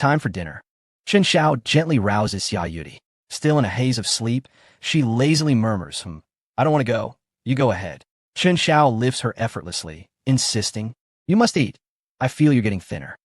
Time for dinner. Chen Xiao gently rouses Xia Yudi. Still in a haze of sleep, she lazily murmurs, I don't want to go. You go ahead. Chen Xiao lifts her effortlessly, insisting, you must eat. I feel you're getting thinner.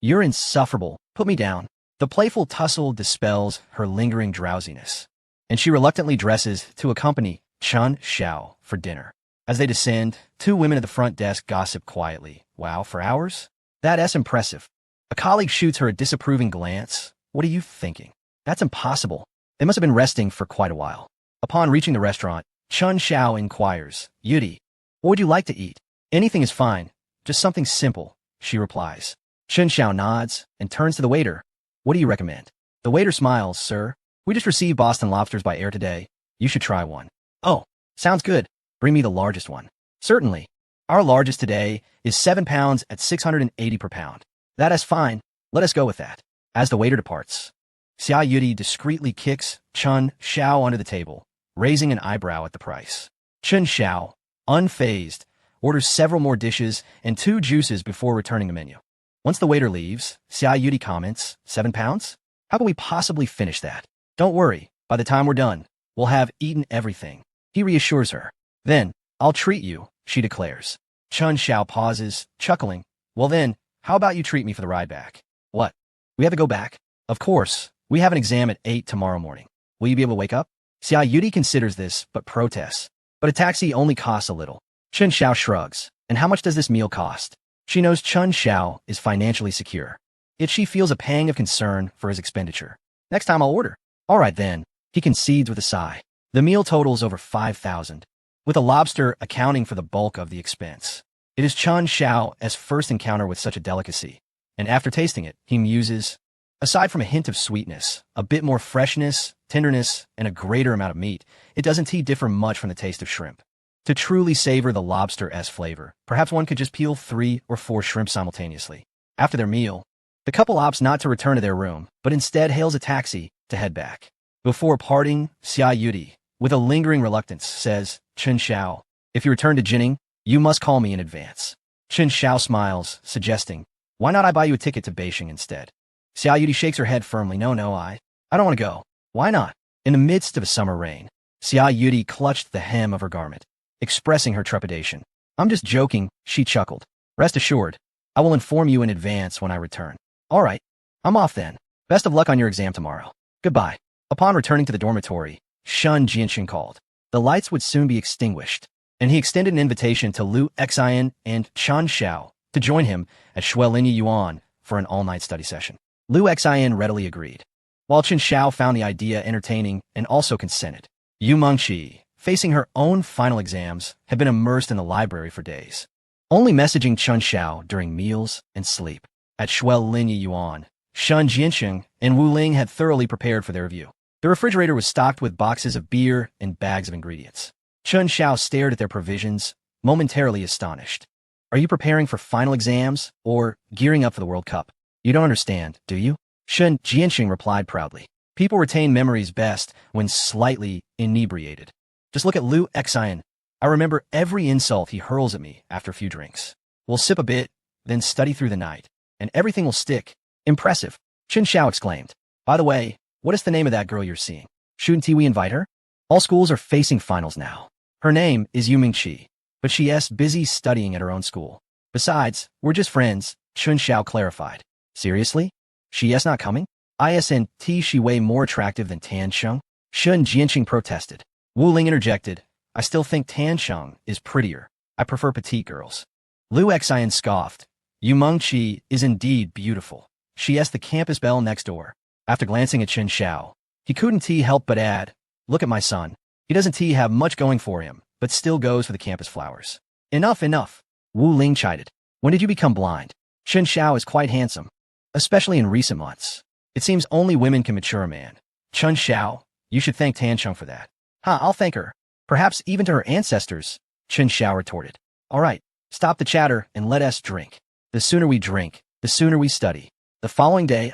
You're insufferable. Put me down. The playful tussle dispels her lingering drowsiness, and she reluctantly dresses to accompany Chen Xiao for dinner. As they descend, two women at the front desk gossip quietly. Wow, for hours? That's impressive. A colleague shoots her a disapproving glance. What are you thinking? That's impossible. They must have been resting for quite a while. Upon reaching the restaurant, Chen Xiao inquires, Yudi, what would you like to eat? Anything is fine. Just something simple, she replies. Chen Xiao nods and turns to the waiter. What do you recommend? The waiter smiles, sir. We just received Boston lobsters by air today. You should try one. Oh, sounds good. Bring me the largest one. Certainly. Our largest today is 7 pounds at 680 per pound. That is fine. Let us go with that. As the waiter departs, Xia Yudi discreetly kicks Chen Xiao under the table, raising an eyebrow at the price. Chen Xiao, unfazed, orders several more dishes and 2 juices before returning the menu. Once the waiter leaves, Xia Yudi comments, 7 pounds? How can we possibly finish that? Don't worry, by the time we're done, we'll have eaten everything. He reassures her. Then, I'll treat you, she declares. Chen Xiao pauses, chuckling. Well then, how about you treat me for the ride back? What? We have to go back? Of course, we have an exam at 8 tomorrow morning. Will you be able to wake up? Xia Yudi considers this, but protests. But a taxi only costs a little. Chen Xiao shrugs. And how much does this meal cost? She knows Chen Xiao is financially secure, yet she feels a pang of concern for his expenditure. Next time I'll order. All right then, he concedes with a sigh. The meal totals over 5,000, with a lobster accounting for the bulk of the expense. It is Chen Xiao's first encounter with such a delicacy, and after tasting it, he muses, aside from a hint of sweetness, a bit more freshness, tenderness, and a greater amount of meat, it doesn't differ much from the taste of shrimp. To truly savor the lobster's flavor, perhaps one could just peel 3 or 4 shrimp simultaneously. After their meal, the couple opts not to return to their room, but instead hails a taxi to head back. Before parting, Xia Yudi, with a lingering reluctance, says, Chen Xiao, if you return to Jining, you must call me in advance. Chen Xiao smiles, suggesting, why not I buy you a ticket to Beijing instead? Xia Yudi shakes her head firmly. No, I don't want to go. Why not? In the midst of a summer rain, Xia Yudi clutched the hem of her garment, expressing her trepidation. I'm just joking, she chuckled. Rest assured, I will inform you in advance when I return. All right, I'm off then. Best of luck on your exam tomorrow. Goodbye. Upon returning to the dormitory, Shun Jianxin called. The lights would soon be extinguished, and he extended an invitation to Lu Xian and Chen Xiao to join him at Shuelinyi Yuan for an all-night study session. Lu Xian readily agreed, while Chen Xiao found the idea entertaining and also consented. Yu Mengqi, facing her own final exams, had been immersed in the library for days, only messaging Chen Xiao during meals and sleep. At Shuelinyi Yuan, Shun Jianxin and Wu Ling had thoroughly prepared for their review. The refrigerator was stocked with boxes of beer and bags of ingredients. Chen Xiao stared at their provisions, momentarily astonished. Are you preparing for final exams or gearing up for the World Cup? You don't understand, do you? Shun Jianxin replied proudly. People retain memories best when slightly inebriated. Just look at Lu Xian. I remember every insult he hurls at me after a few drinks. We'll sip a bit, then study through the night, and everything will stick. Impressive, Chen Xiao exclaimed. By the way, what is the name of that girl you're seeing? Shouldn't we invite her? All schools are facing finals now. Her name is Yu Mingqi, but she's busy studying at her own school. Besides, we're just friends, Chen Xiao clarified. Seriously? She's not coming? Isn't she way more attractive than Tan Sheng? Shun Jianxing protested. Wu Ling interjected. I still think Tan Sheng is prettier. I prefer petite girls. Lu Xian scoffed. Yu Mengqi is indeed beautiful. She's the campus belle next door. After glancing at Chen Xiao, he couldn't help but add, look at my son. He doesn't have much going for him, but still goes for the campus flowers. Enough. Wu Ling chided. When did you become blind? Chen Xiao is quite handsome, especially in recent months. It seems only women can mature a man. Chen Xiao, you should thank Tan Sheng for that. I'll thank her. Perhaps even to her ancestors, Chen Xiao retorted. All right, stop the chatter and let us drink. The sooner we drink, the sooner we study. The following day,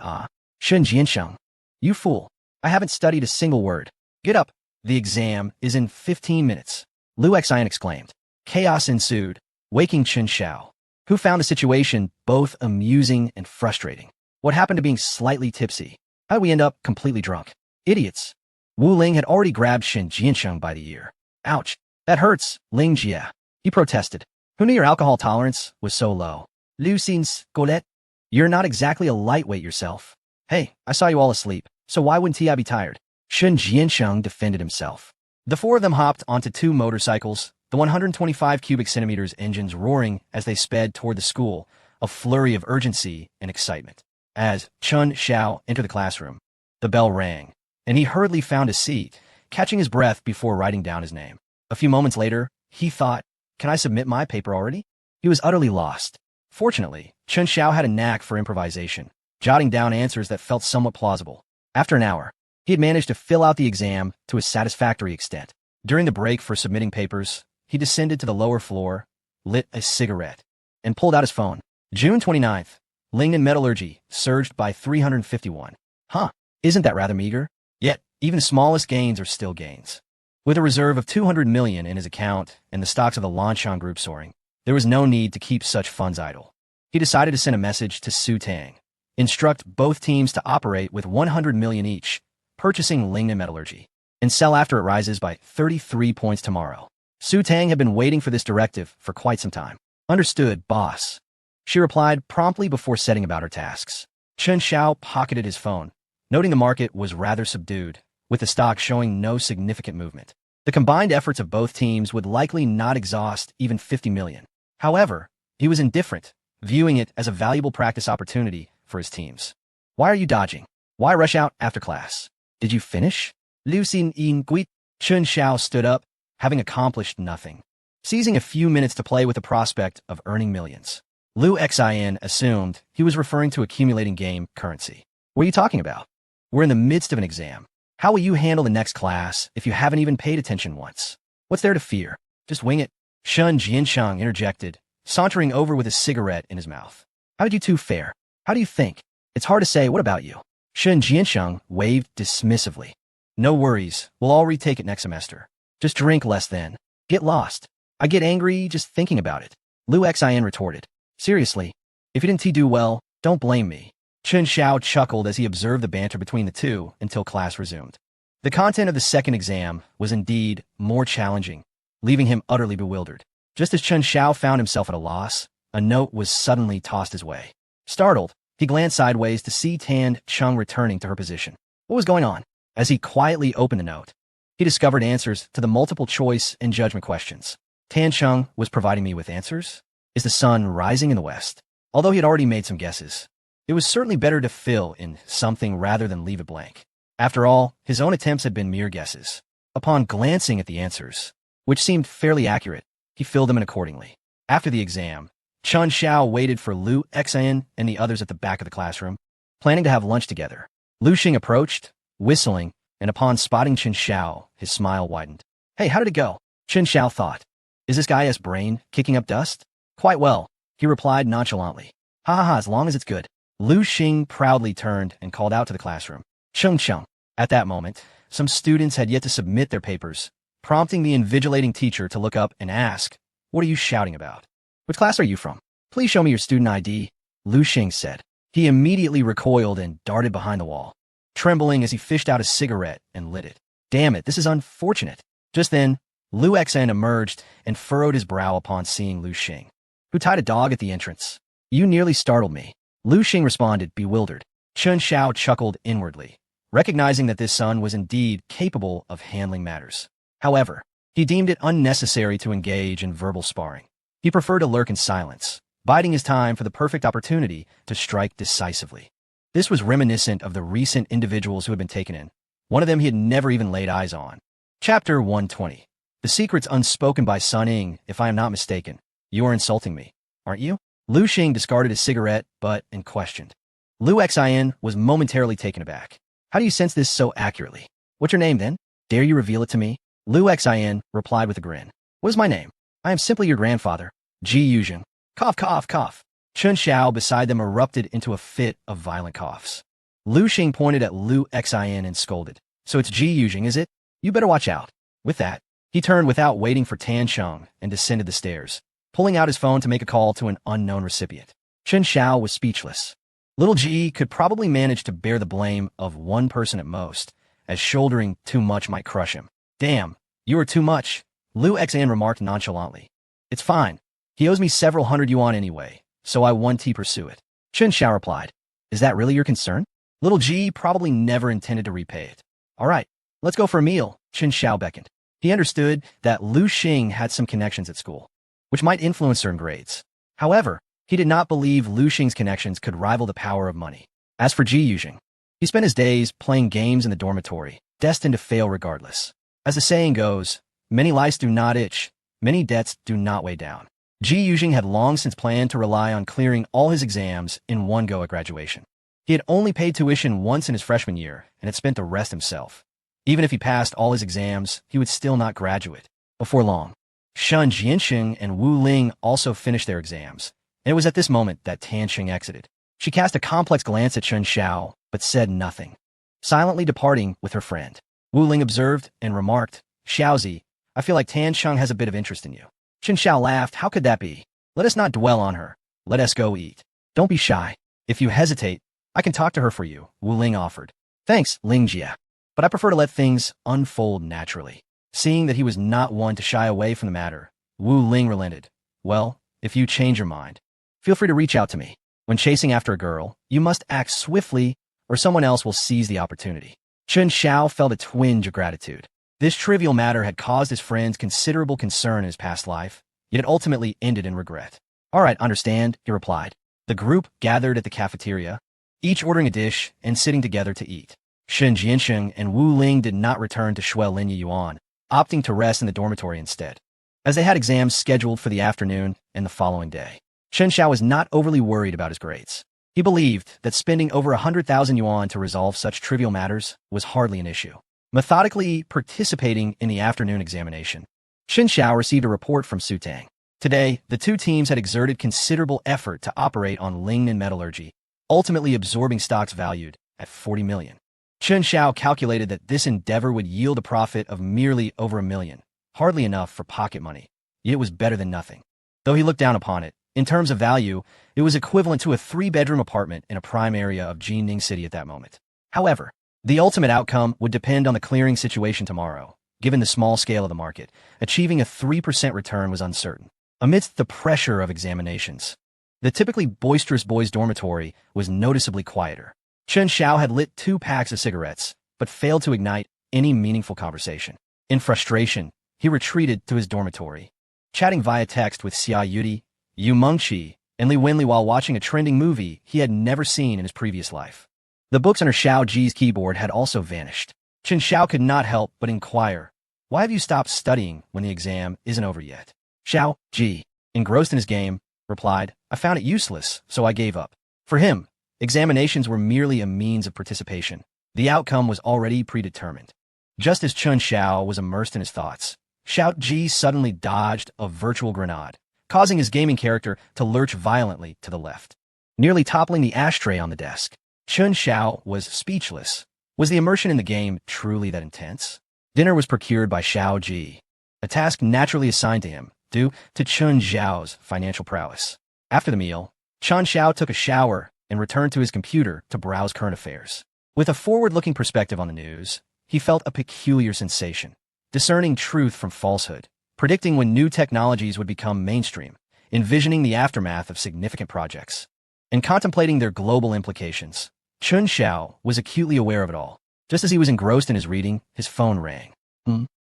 Shun Jiansheng. You fool. I haven't studied a single word. Get up. The exam is in 15 minutes. Lu Xian exclaimed. Chaos ensued, waking Chen Xiao, who found the situation both amusing and frustrating. What happened to being slightly tipsy? How'd we end up completely drunk? Idiots. Wu Ling had already grabbed Shen Jiansheng by the ear. Ouch. That hurts, Ling Jia. He protested. Who knew your alcohol tolerance was so low? Liu Xin's Golette. You're not exactly a lightweight yourself. Hey, I saw you all asleep, so why wouldn't I be tired? Shen Jiansheng defended himself. The four of them hopped onto two motorcycles, the 125 cubic centimeters engines roaring as they sped toward the school, a flurry of urgency and excitement. As Chun Xiao entered the classroom, the bell rang, and he hurriedly found a seat, catching his breath before writing down his name. A few moments later, he thought, can I submit my paper already? He was utterly lost. Fortunately, Chun Xiao had a knack for improvisation, jotting down answers that felt somewhat plausible. After an hour, he had managed to fill out the exam to a satisfactory extent. During the break for submitting papers, he descended to the lower floor, lit a cigarette, and pulled out his phone. June 29th, Lingnan Metallurgy surged by 351. Huh, isn't that rather meager? Yet, even the smallest gains are still gains. With a reserve of 200 million in his account and the stocks of the Lanshan Group soaring, there was no need to keep such funds idle. He decided to send a message to Su Tang. Instruct both teams to operate with 100 million each, purchasing Lingnan Metallurgy, and sell after it rises by 33 points tomorrow. Su Tang had been waiting for this directive for quite some time. Understood, boss. She replied promptly before setting about her tasks. Chen Xiao pocketed his phone, noting the market was rather subdued, with the stock showing no significant movement. The combined efforts of both teams would likely not exhaust even 50 million. However, he was indifferent, viewing it as a valuable practice opportunity for his teams. Why are you dodging? Why rush out after class? Did you finish? Liu Xin Yin Gui. Chen Xiao stood up, having accomplished nothing, seizing a few minutes to play with the prospect of earning millions. Liu Xin assumed he was referring to accumulating game currency. What are you talking about? We're in the midst of an exam. How will you handle the next class if you haven't even paid attention once? What's there to fear? Just wing it. Shen Jiansheng interjected, sauntering over with a cigarette in his mouth. How did you two fare? How do you think? It's hard to say. What about you? Shen Jiansheng waved dismissively. No worries. We'll all retake it next semester. Just drink less then. Get lost. I get angry just thinking about it. Liu Xin retorted. Seriously, if you didn't do well, don't blame me. Chen Xiao chuckled as he observed the banter between the two until class resumed. The content of the second exam was indeed more challenging, leaving him utterly bewildered. Just as Chen Xiao found himself at a loss, a note was suddenly tossed his way. Startled, he glanced sideways to see Tan Chung returning to her position. What was going on? As he quietly opened the note, he discovered answers to the multiple choice and judgment questions. Tan Chung was providing me with answers. Is the sun rising in the west? Although he had already made some guesses, it was certainly better to fill in something rather than leave it blank. After all, his own attempts had been mere guesses. Upon glancing at the answers, which seemed fairly accurate, he filled them in accordingly. After the exam, Chun Xiao waited for Liu Xin and the others at the back of the classroom, planning to have lunch together. Lu Xing approached, whistling, and upon spotting Chen Xiao, his smile widened. Hey, how did it go? Chen Xiao thought. Is this guy's brain kicking up dust? Quite well, he replied nonchalantly. Ha ha ha, as long as it's good. Lu Xing proudly turned and called out to the classroom. Chung Chung. At that moment, some students had yet to submit their papers, prompting the invigilating teacher to look up and ask, what are you shouting about? Which class are you from? Please show me your student ID, Lu Xing said. He immediately recoiled and darted behind the wall, trembling as he fished out a cigarette and lit it. Damn it, this is unfortunate. Just then, Liu Xin emerged and furrowed his brow upon seeing Lu Xing, who tied a dog at the entrance. You nearly startled me. Lu Xing responded, bewildered. Chen Xiao chuckled inwardly, recognizing that this son was indeed capable of handling matters. However, he deemed it unnecessary to engage in verbal sparring. He preferred to lurk in silence, biding his time for the perfect opportunity to strike decisively. This was reminiscent of the recent individuals who had been taken in. One of them he had never even laid eyes on. Chapter 120. The secrets unspoken by Sun Ying, if I am not mistaken. You are insulting me, aren't you? Lu Xing discarded his cigarette, but and questioned. Liu Xin was momentarily taken aback. How do you sense this so accurately? What's your name, then? Dare you reveal it to me? Liu Xin replied with a grin. What is my name? I am simply your grandfather, Ji Yuzheng. Cough, cough, cough. Chen Xiao beside them erupted into a fit of violent coughs. Lu Xing pointed at Liu Xin and scolded. So it's Ji Yuzheng, is it? You better watch out. With that, he turned without waiting for Tan Chung and descended the stairs, pulling out his phone to make a call to an unknown recipient. Chen Xiao was speechless. Little G could probably manage to bear the blame of one person at most, as shouldering too much might crush him. Damn, you are too much, Liu Xan remarked nonchalantly. It's fine. He owes me several hundred yuan anyway, so I won't pursue it. Chen Xiao replied. Is that really your concern? Little G probably never intended to repay it. All right, let's go for a meal, Chen Xiao beckoned. He understood that Lu Xing had some connections at school, which might influence certain grades. However, he did not believe Lu Xing's connections could rival the power of money. As for Ji Yuzhing, he spent his days playing games in the dormitory, destined to fail regardless. As the saying goes, many lice do not itch, many debts do not weigh down. Ji Yuzhing had long since planned to rely on clearing all his exams in one go at graduation. He had only paid tuition once in his freshman year and had spent the rest himself. Even if he passed all his exams, he would still not graduate. Before long, Shen Jianxing and Wu Ling also finished their exams, and it was at this moment that Tanxing exited. She cast a complex glance at Chen Xiao, but said nothing, silently departing with her friend. Wu Ling observed and remarked, Xiaozi, I feel like Tanxing has a bit of interest in you. Chen Xiao laughed. How could that be? Let us not dwell on her. Let us go eat. Don't be shy. If you hesitate, I can talk to her for you, Wu Ling offered. Thanks, Ling Jia. But I prefer to let things unfold naturally. Seeing that he was not one to shy away from the matter, Wu Ling relented. Well, if you change your mind, feel free to reach out to me. When chasing after a girl, you must act swiftly or someone else will seize the opportunity. Chen Xiao felt a twinge of gratitude. This trivial matter had caused his friends considerable concern in his past life, yet it ultimately ended in regret. All right, understand, he replied. The group gathered at the cafeteria, each ordering a dish and sitting together to eat. Shen Jianxing and Wu Ling did not return to Shui Linya Yuan, opting to rest in the dormitory instead, as they had exams scheduled for the afternoon and the following day. Chen Xiao was not overly worried about his grades. He believed that spending over 100,000 yuan to resolve such trivial matters was hardly an issue. Methodically participating in the afternoon examination, Chen Xiao received a report from Su Tang. Today, the two teams had exerted considerable effort to operate on Lingnan metallurgy, ultimately absorbing stocks valued at 40 million. Chen Xiao calculated that this endeavor would yield a profit of merely over 1 million, hardly enough for pocket money, yet it was better than nothing. Though he looked down upon it, in terms of value, it was equivalent to a 3-bedroom apartment in a prime area of Jining City at that moment. However, the ultimate outcome would depend on the clearing situation tomorrow. Given the small scale of the market, achieving a 3% return was uncertain. Amidst the pressure of examinations, the typically boisterous boys' dormitory was noticeably quieter. Chen Xiao had lit 2 packs of cigarettes, but failed to ignite any meaningful conversation. In frustration, he retreated to his dormitory, chatting via text with Xia Yudi, Yu Mengqi, and Li Wenli while watching a trending movie he had never seen in his previous life. The books under Xiao Ji's keyboard had also vanished. Chen Xiao could not help but inquire, why have you stopped studying when the exam isn't over yet? Xiao Ji, engrossed in his game, replied, I found it useless, so I gave up. For him, examinations were merely a means of participation. The outcome was already predetermined. Just as Chen Xiao was immersed in his thoughts, Xiao Ji suddenly dodged a virtual grenade, causing his gaming character to lurch violently to the left, nearly toppling the ashtray on the desk. Chen Xiao was speechless. Was the immersion in the game truly that intense? Dinner was procured by Xiao Ji, a task naturally assigned to him due to Chen Xiao's financial prowess. After the meal, Chen Xiao took a shower and returned to his computer to browse current affairs. With a forward-looking perspective on the news, he felt a peculiar sensation, discerning truth from falsehood, predicting when new technologies would become mainstream, envisioning the aftermath of significant projects, and contemplating their global implications. Chen Xiao was acutely aware of it all. Just as he was engrossed in his reading, his phone rang.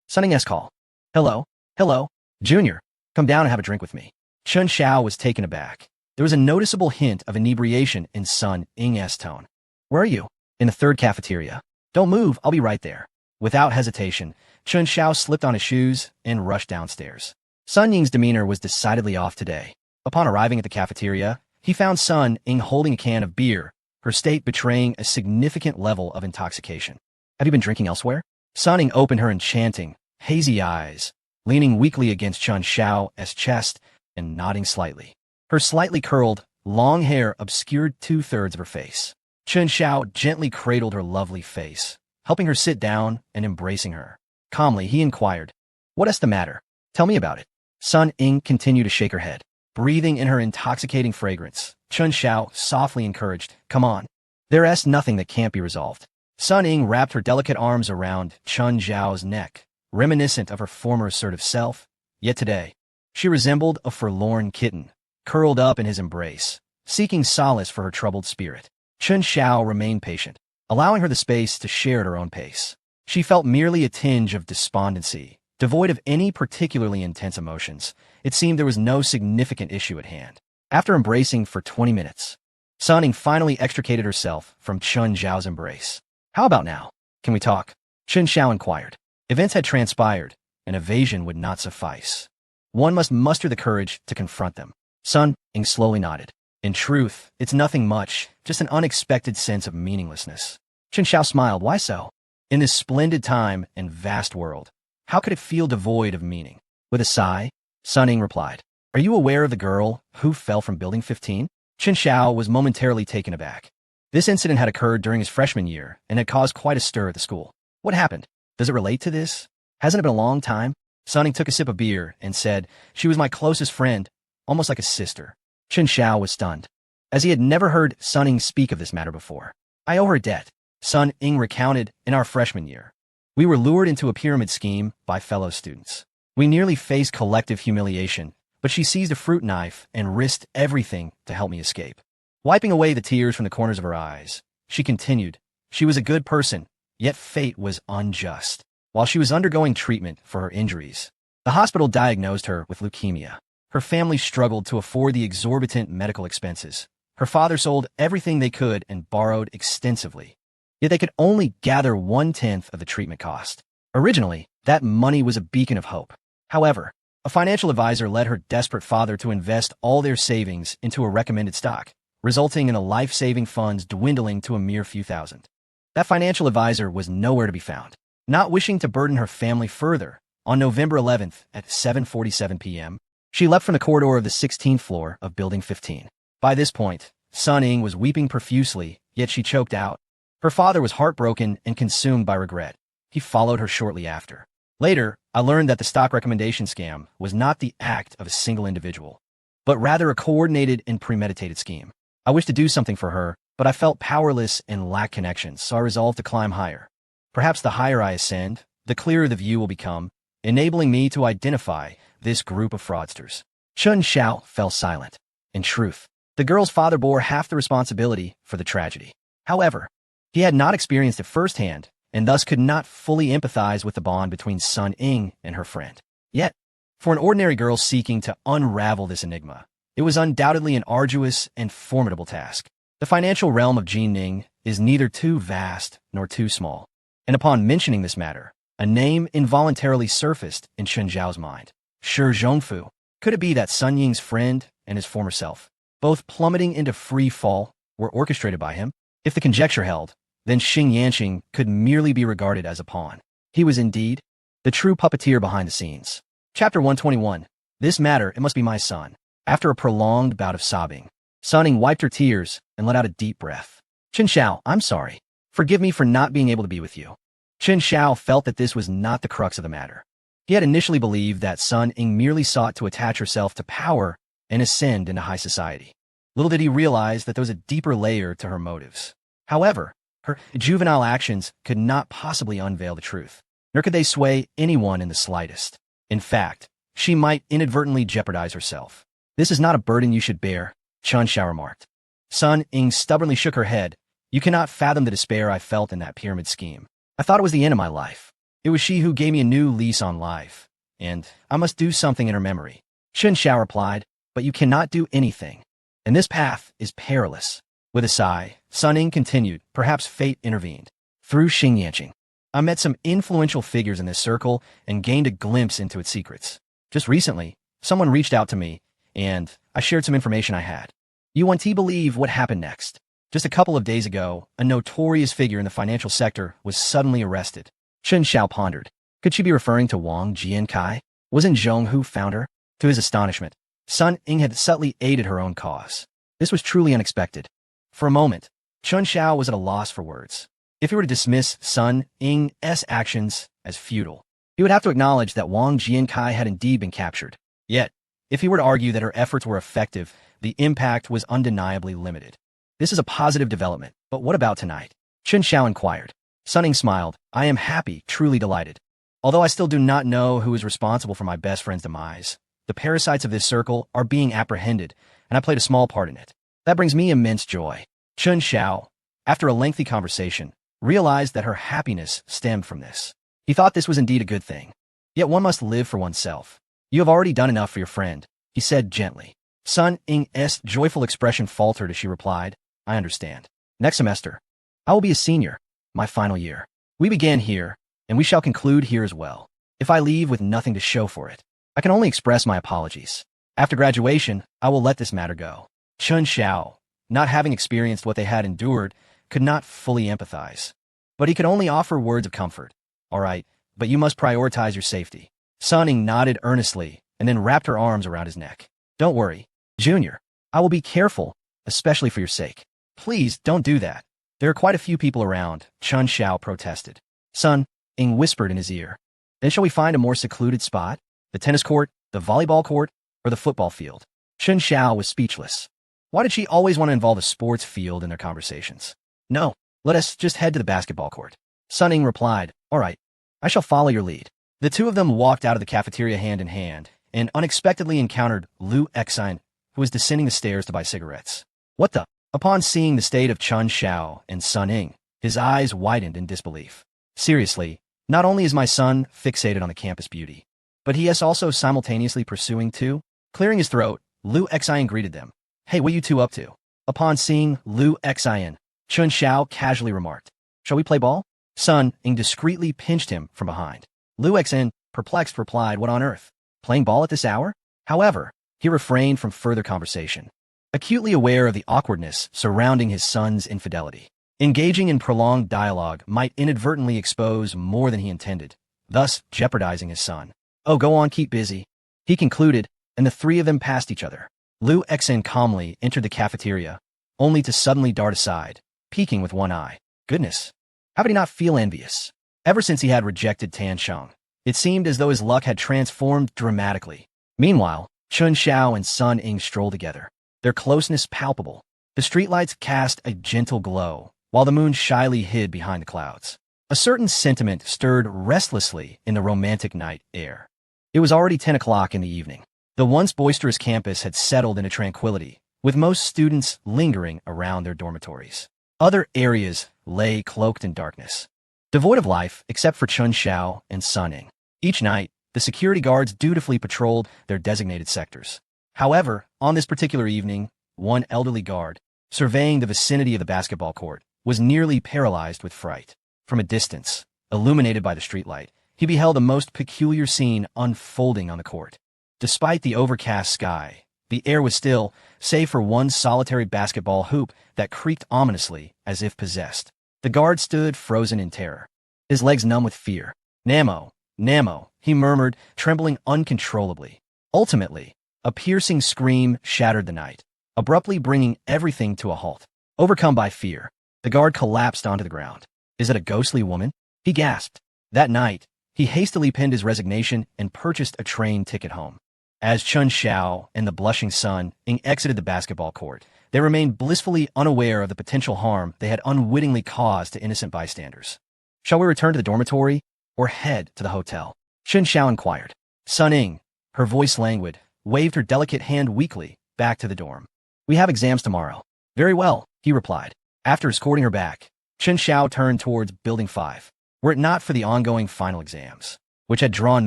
Sun Ying's call. Hello? Hello? Junior, come down and have a drink with me. Chen Xiao was taken aback. There was a noticeable hint of inebriation in Sun Ying's tone. Where are you? In the 3rd cafeteria. Don't move, I'll be right there. Without hesitation, Chen Xiao slipped on his shoes and rushed downstairs. Sun Ying's demeanor was decidedly off today. Upon arriving at the cafeteria, he found Sun Ying holding a can of beer, her state betraying a significant level of intoxication. Have you been drinking elsewhere? Sun Ying opened her enchanting, hazy eyes, leaning weakly against Chen Xiao's chest and nodding slightly. Her slightly curled, long hair obscured 2/3 of her face. Chen Xiao gently cradled her lovely face, helping her sit down and embracing her. Calmly, he inquired, What is the matter? Tell me about it. Sun Ying continued to shake her head. breathing in her intoxicating fragrance. Chun Xiao softly encouraged, "Come on. There's nothing that can't be resolved." Sun Ying wrapped her delicate arms around Chun Xiao's neck, reminiscent of her former assertive self. Yet today, she resembled a forlorn kitten, curled up in his embrace, seeking solace for her troubled spirit. Chun Xiao remained patient, allowing her the space to share at her own pace. She felt merely a tinge of despondency, devoid of any particularly intense emotions. It seemed there was no significant issue at hand. After embracing for 20 minutes, Sun Ying finally extricated herself from Chun Xiao's embrace. "How about now? Can we talk?" Chun Xiao inquired. Events had transpired, and evasion would not suffice. One must muster the courage to confront them. Sun Ying slowly nodded. "In truth, it's nothing much, just an unexpected sense of meaninglessness." Chun Xiao smiled. "Why so? In this splendid time and vast world, how could it feel devoid of meaning?" With a sigh, Sun Ying replied, "Are you aware of the girl who fell from Building 15? Chun Xiao was momentarily taken aback. This incident had occurred during his freshman year and had caused quite a stir at the school. "What happened? Does it relate to this? Hasn't it been a long time?" Sun Ying took a sip of beer and said, "She was my closest friend, almost like a sister." Chun Xiao was stunned, as he had never heard Sun Ying speak of this matter before. "I owe her a debt," Sun Ying recounted. "In our freshman year, we were lured into a pyramid scheme by fellow students. We nearly faced collective humiliation, but she seized a fruit knife and risked everything to help me escape." Wiping away the tears from the corners of her eyes, she continued, "She was a good person, yet fate was unjust. While she was undergoing treatment for her injuries, the hospital diagnosed her with leukemia. Her family struggled to afford the exorbitant medical expenses. Her father sold everything they could and borrowed extensively. Yet they could only gather 1/10 of the treatment cost. Originally, that money was a beacon of hope. However, a financial advisor led her desperate father to invest all their savings into a recommended stock, resulting in the life-saving funds dwindling to a mere few thousand. That financial advisor was nowhere to be found. Not wishing to burden her family further, on November 11th at 7:47 p.m., she leapt from the corridor of the 16th floor of Building 15. By this point, Sun Ying was weeping profusely, yet she choked out. Her father was heartbroken and consumed by regret. He followed her shortly after. Later, I learned that the stock recommendation scam was not the act of a single individual, but rather a coordinated and premeditated scheme. I wished to do something for her, but I felt powerless and lacked connections, so I resolved to climb higher. Perhaps the higher I ascend, the clearer the view will become, enabling me to identify this group of fraudsters." Chun Xiao fell silent. In truth, the girl's father bore half the responsibility for the tragedy. However, he had not experienced it firsthand, and thus could not fully empathize with the bond between Sun Ying and her friend. Yet, for an ordinary girl seeking to unravel this enigma, it was undoubtedly an arduous and formidable task. The financial realm of Jining is neither too vast nor too small, and upon mentioning this matter, a name involuntarily surfaced in Chun Xiao's mind. Shi Zhongfu. Could it be that Sun Ying's friend and his former self, both plummeting into free fall, were orchestrated by him? If the conjecture held, then Xing Yanqing could merely be regarded as a pawn. He was indeed the true puppeteer behind the scenes. Chapter 121. This matter, it must be my son. After a prolonged bout of sobbing, Sun Ying wiped her tears and let out a deep breath. "Chun Xiao, I'm sorry. Forgive me for not being able to be with you." Chun Xiao felt that this was not the crux of the matter. He had initially believed that Sun Ying merely sought to attach herself to power and ascend into high society. Little did he realize that there was a deeper layer to her motives. However, her juvenile actions could not possibly unveil the truth, nor could they sway anyone in the slightest. In fact, she might inadvertently jeopardize herself. "This is not a burden you should bear," Chun Xiao remarked. Sun Ying stubbornly shook her head. "You cannot fathom the despair I felt in that pyramid scheme. I thought it was the end of my life. It was she who gave me a new lease on life, and I must do something in her memory." Chun Xiao replied, "But you cannot do anything, and this path is perilous." With a sigh, Sun Ying continued, "Perhaps fate intervened. Through Xing Yanqing, I met some influential figures in this circle and gained a glimpse into its secrets. Just recently, someone reached out to me, and I shared some information I had. You won't believe what happened next. Just a couple of days ago, a notorious figure in the financial sector was suddenly arrested." Chun Xiao pondered. Could she be referring to Wang Jiankai? Wasn't Zhong who found her? To his astonishment, Sun Ying had subtly aided her own cause. This was truly unexpected. For a moment, Chun Xiao was at a loss for words. If he were to dismiss Sun Ying's actions as futile, he would have to acknowledge that Wang Jiankai had indeed been captured. Yet, If he were to argue that her efforts were effective, the impact was undeniably limited. This is a positive development, but what about tonight? Chen Xiao inquired. Sun Ying smiled. I am happy, truly delighted. Although I still do not know who is responsible for my best friend's demise, the parasites of this circle are being apprehended, and I played a small part in it. That brings me immense joy. Chen Xiao, after a lengthy conversation, realized that her happiness stemmed from this. He thought this was indeed a good thing. Yet one must live for oneself. You have already done enough for your friend, he said gently. Sun Ying's joyful expression faltered as she replied, I understand. Next semester, I will be a senior, my final year. We began here, and we shall conclude here as well. If I leave with nothing to show for it, I can only express my apologies. After graduation, I will let this matter go. Chen Xiao, not having experienced what they had endured, could not fully empathize. But he could only offer words of comfort. All right, but you must prioritize your safety. Sun Ying nodded earnestly and then wrapped her arms around his neck. Don't worry, Junior. I will be careful, especially for your sake. Please don't do that. There are quite a few people around, Chen Xiao protested. Sun Ying whispered in his ear. Then shall we find a more secluded spot? The tennis court, the volleyball court, or the football field? Chen Xiao was speechless. Why did she always want to involve a sports field in their conversations? No, let us just head to the basketball court. Sun Ying replied, all right, I shall follow your lead. The two of them walked out of the cafeteria hand in hand and unexpectedly encountered Lu Exine, who was descending the stairs to buy cigarettes. What the? Upon seeing the state of Chen Xiao and Sun Ying, his eyes widened in disbelief. Seriously, not only is my son fixated on the campus beauty, but he is also simultaneously pursuing two? Clearing his throat, Lu Exine greeted them. Hey, what you two up to? Upon seeing Lu Exine, Chen Xiao casually remarked, shall we play ball? Sun Ying discreetly pinched him from behind. Lu Exine, perplexed, replied, what on earth? Playing ball at this hour? However, he refrained from further conversation, acutely aware of the awkwardness surrounding his son's infidelity. Engaging in prolonged dialogue might inadvertently expose more than he intended, thus jeopardizing his son. Oh, go on, keep busy, he concluded, and the three of them passed each other. Lu Exine calmly entered the cafeteria, only to suddenly dart aside, peeking with one eye. Goodness, how could he not feel envious? Ever since he had rejected Tan Sheng, it seemed as though his luck had transformed dramatically. Meanwhile, Chen Xiao and Sun Ying strolled together, their closeness palpable. The streetlights cast a gentle glow, while the moon shyly hid behind the clouds. A certain sentiment stirred restlessly in the romantic night air. It was already 10 o'clock in the evening. The once boisterous campus had settled into tranquility, with most students lingering around their dormitories. Other areas lay cloaked in darkness, devoid of life except for Chen Xiao and Sun Ying. Each night, the security guards dutifully patrolled their designated sectors. However, on this particular evening, one elderly guard, surveying the vicinity of the basketball court, was nearly paralyzed with fright. From a distance, illuminated by the streetlight, he beheld a most peculiar scene unfolding on the court. Despite the overcast sky, the air was still, save for one solitary basketball hoop that creaked ominously as if possessed. The guard stood frozen in terror, his legs numb with fear. Namo, Namo, he murmured, trembling uncontrollably. Ultimately, a piercing scream shattered the night, abruptly bringing everything to a halt. Overcome by fear, the guard collapsed onto the ground. Is it a ghostly woman? He gasped. That night, he hastily penned his resignation and purchased a train ticket home. As Chen Xiao and the blushing Sun Ying exited the basketball court, they remained blissfully unaware of the potential harm they had unwittingly caused to innocent bystanders. Shall we return to the dormitory or head to the hotel? Chen Xiao inquired. Sun Ying, her voice languid, waved her delicate hand weakly back to the dorm. We have exams tomorrow. Very well, he replied. After escorting her back, Chen Xiao turned towards Building 5. Were it not for the ongoing final exams, which had drawn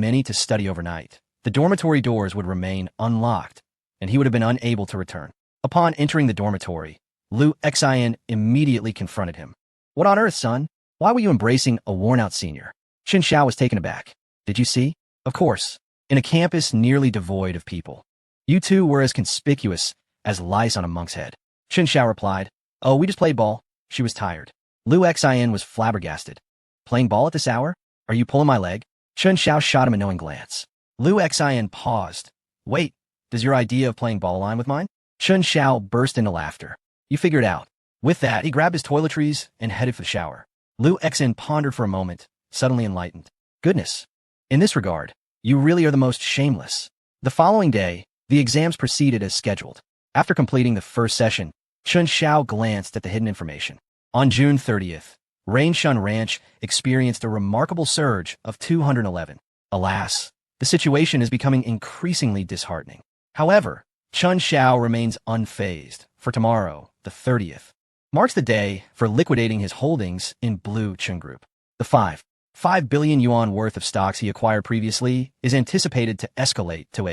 many to study overnight, the dormitory doors would remain unlocked, and he would have been unable to return. Upon entering the dormitory, Lu Exine immediately confronted him. What on earth, son? Why were you embracing a worn-out senior? Chen Xiao was taken aback. Did you see? Of course, in a campus nearly devoid of people, you two were as conspicuous as lice on a monk's head. Chen Xiao replied, oh, we just played ball. She was tired. Lu Exine was flabbergasted. Playing ball at this hour? Are you pulling my leg? Chen Xiao shot him a knowing glance. Lu Exine paused. Wait, does your idea of playing ball align with mine? Chen Xiao burst into laughter. You figure it out. With that, he grabbed his toiletries and headed for the shower. Lu Exine pondered for a moment, suddenly enlightened. Goodness. In this regard, you really are the most shameless. The following day, The exams proceeded as scheduled. After completing the first session, Chun Xiao glanced at the hidden information. On June 30th, Rainshun Ranch experienced a remarkable surge of 211. Alas, the situation is becoming increasingly disheartening. However, Chun Xiao remains unfazed, for tomorrow, the 30th, marks the day for liquidating his holdings in Blue Chun Group. The 5 billion yuan worth of stocks he acquired previously is anticipated to escalate to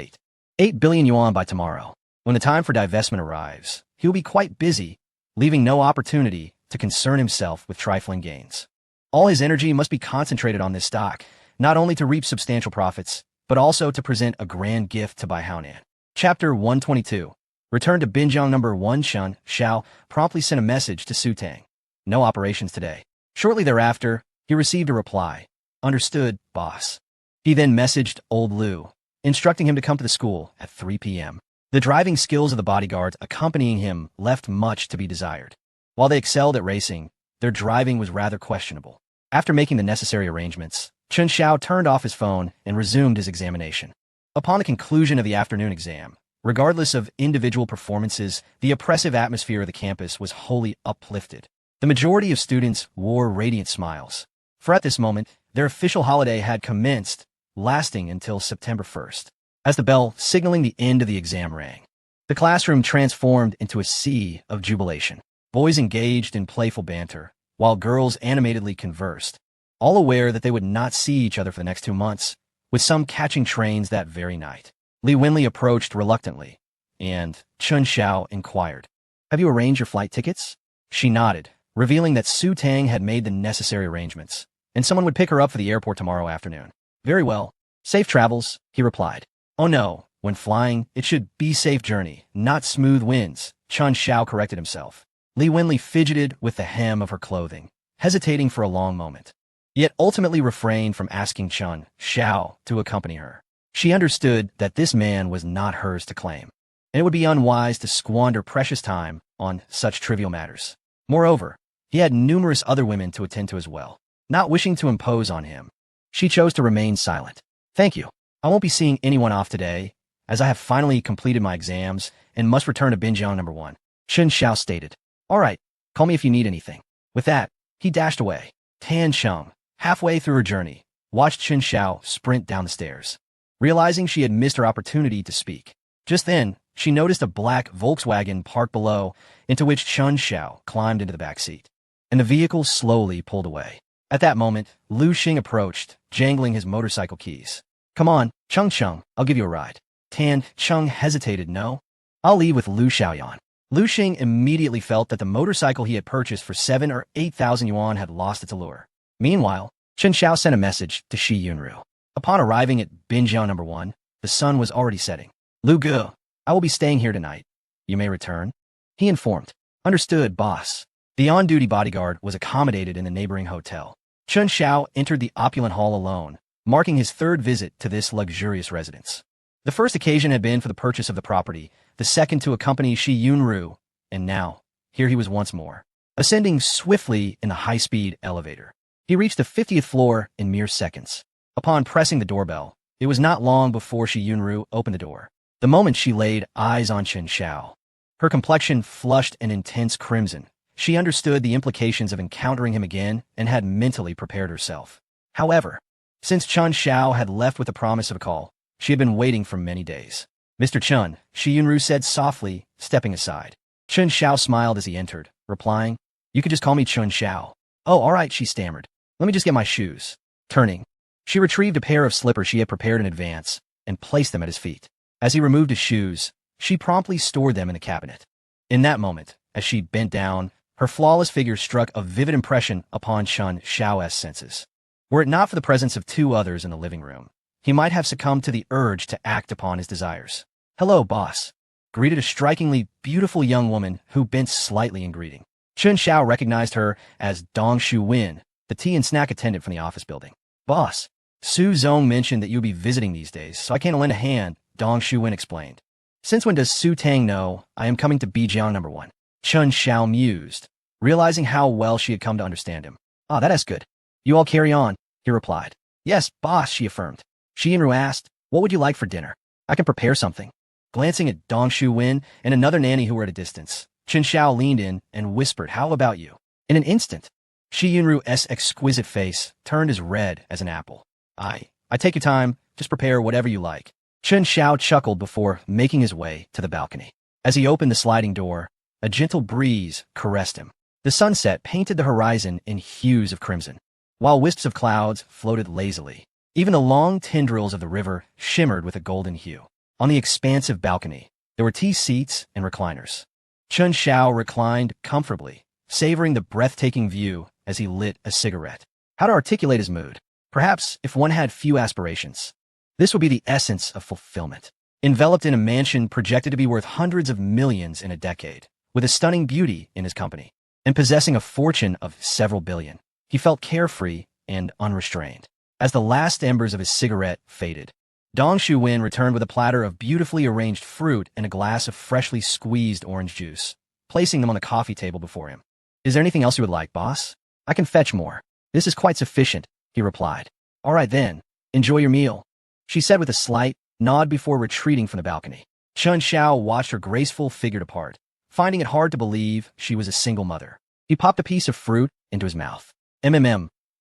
8 billion yuan by tomorrow. When the time for divestment arrives, he will be quite busy, leaving no opportunity to concern himself with trifling gains. All his energy must be concentrated on this stock, not only to reap substantial profits, but also to present a grand gift to Bai Haonan. Chapter 122. Return to Binjiang number 1. Chun Xiao promptly sent a message to Su Tang. No operations today. Shortly thereafter, he received a reply. Understood, boss. He then messaged old Lu, instructing him to come to the school at 3 p.m. The driving skills of the bodyguards accompanying him left much to be desired. While they excelled at racing, their driving was rather questionable. After making the necessary arrangements, Chun Xiao turned off his phone and resumed his examination. Upon the conclusion of the afternoon exam, regardless of individual performances, the oppressive atmosphere of the campus was wholly uplifted. The majority of students wore radiant smiles, for at this moment, their official holiday had commenced, lasting until September 1st. As the bell signaling the end of the exam rang, the classroom transformed into a sea of jubilation. Boys engaged in playful banter, while girls animatedly conversed, all aware that they would not see each other for the next 2 months, with some catching trains that very night. Li Wenli approached reluctantly, and Chun Xiao inquired, "Have you arranged your flight tickets?" She nodded, revealing that Su Tang had made the necessary arrangements, and someone would pick her up for the airport tomorrow afternoon. "Very well. Safe travels," he replied. "Oh no, when flying, it should be safe journey, not smooth winds," Chun Xiao corrected himself. Li Wenli fidgeted with the hem of her clothing, hesitating for a long moment, yet ultimately refrained from asking Chun Xiao to accompany her. She understood that this man was not hers to claim, and it would be unwise to squander precious time on such trivial matters. Moreover, he had numerous other women to attend to as well. Not wishing to impose on him, she chose to remain silent. "Thank you. I won't be seeing anyone off today, as I have finally completed my exams and must return to Binjiang number 1. Chun Xiao stated. "All right, call me if you need anything." With that, he dashed away. Tan Cheng, halfway through her journey, watched Chun Xiao sprint down the stairs, realizing she had missed her opportunity to speak. Just then, she noticed a black Volkswagen parked below, into which Chun Xiao climbed into the back seat, and the vehicle slowly pulled away. At that moment, Lu Xing approached, jangling his motorcycle keys. "Come on, Cheng, I'll give you a ride." Tan Cheng hesitated. "No, I'll leave with Lu Xiaoyan." Lu Xing immediately felt that the motorcycle he had purchased for 7 or 8,000 yuan had lost its allure. Meanwhile, Chun Xiao sent a message to Shi Yunru. Upon arriving at Binjiang number 1, the sun was already setting. "Lu Ge, I will be staying here tonight. You may return," he informed. "Understood, boss." The on-duty bodyguard was accommodated in the neighboring hotel. Chun Xiao entered the opulent hall alone, marking his 3rd visit to this luxurious residence. The first occasion had been for the purchase of the property, the second to accompany Shi Yunru, and now, here he was once more, ascending swiftly in the high-speed elevator. He reached the 50th floor in mere seconds. Upon pressing the doorbell, it was not long before Shi Yunru opened the door. The moment she laid eyes on Chun Xiao, her complexion flushed an intense crimson. She understood the implications of encountering him again and had mentally prepared herself. However, since Chun Xiao had left with the promise of a call, she had been waiting for many days. "Mr. Chun," Shi Yunru said softly, stepping aside. Chun Xiao smiled as he entered, replying, "You could just call me Chun Xiao." "Oh, all right," she stammered. "Let me just get my shoes." Turning, she retrieved a pair of slippers she had prepared in advance and placed them at his feet. As he removed his shoes, she promptly stored them in the cabinet. In that moment, as she bent down, her flawless figure struck a vivid impression upon Chun Xiao's senses. Were it not for the presence of 2 others in the living room, he might have succumbed to the urge to act upon his desires. "Hello, boss," greeted a strikingly beautiful young woman who bent slightly in greeting. Chun Xiao recognized her as Dong Shu Wen, the tea and snack attendant from the office building. "Boss, Su Zong mentioned that you'll be visiting these days, so I can't lend a hand," Dong Shu Wen explained. "Since when does Su Tang know I am coming to Binjiang number 1? Chun Xiao mused, realizing how well she had come to understand him. "Ah, that is good. You all carry on," he replied. "Yes, boss," she affirmed. Shi Yunru asked, "What would you like for dinner? I can prepare something." glancing at Dong Shu-wen and another nanny who were at a distance. Chen Xiao leaned in and whispered, "How about you?" In an instant, Shi Yunru's exquisite face turned as red as an apple. I take your time, just prepare whatever you like." Chen Xiao chuckled before making his way to the balcony. As he opened the sliding door, a gentle breeze caressed him. The sunset painted the horizon in hues of crimson, while wisps of clouds floated lazily. Even the long tendrils of the river shimmered with a golden hue. On the expansive balcony, there were tea seats and recliners. Chen Xiao reclined comfortably, savoring the breathtaking view as he lit a cigarette. How to articulate his mood? Perhaps if one had few aspirations, this would be the essence of fulfillment. Enveloped in a mansion projected to be worth hundreds of millions in a decade, with a stunning beauty in his company, and possessing a fortune of several billion, he felt carefree and unrestrained. As the last embers of his cigarette faded, Dong Shu-wen returned with a platter of beautifully arranged fruit and a glass of freshly squeezed orange juice, placing them on the coffee table before him. "Is there anything else you would like, boss? I can fetch more." "This is quite sufficient," he replied. "All right then, enjoy your meal," she said with a slight nod before retreating from the balcony. Chen Xiao watched her graceful figure depart, finding it hard to believe she was a single mother. He popped a piece of fruit into his mouth.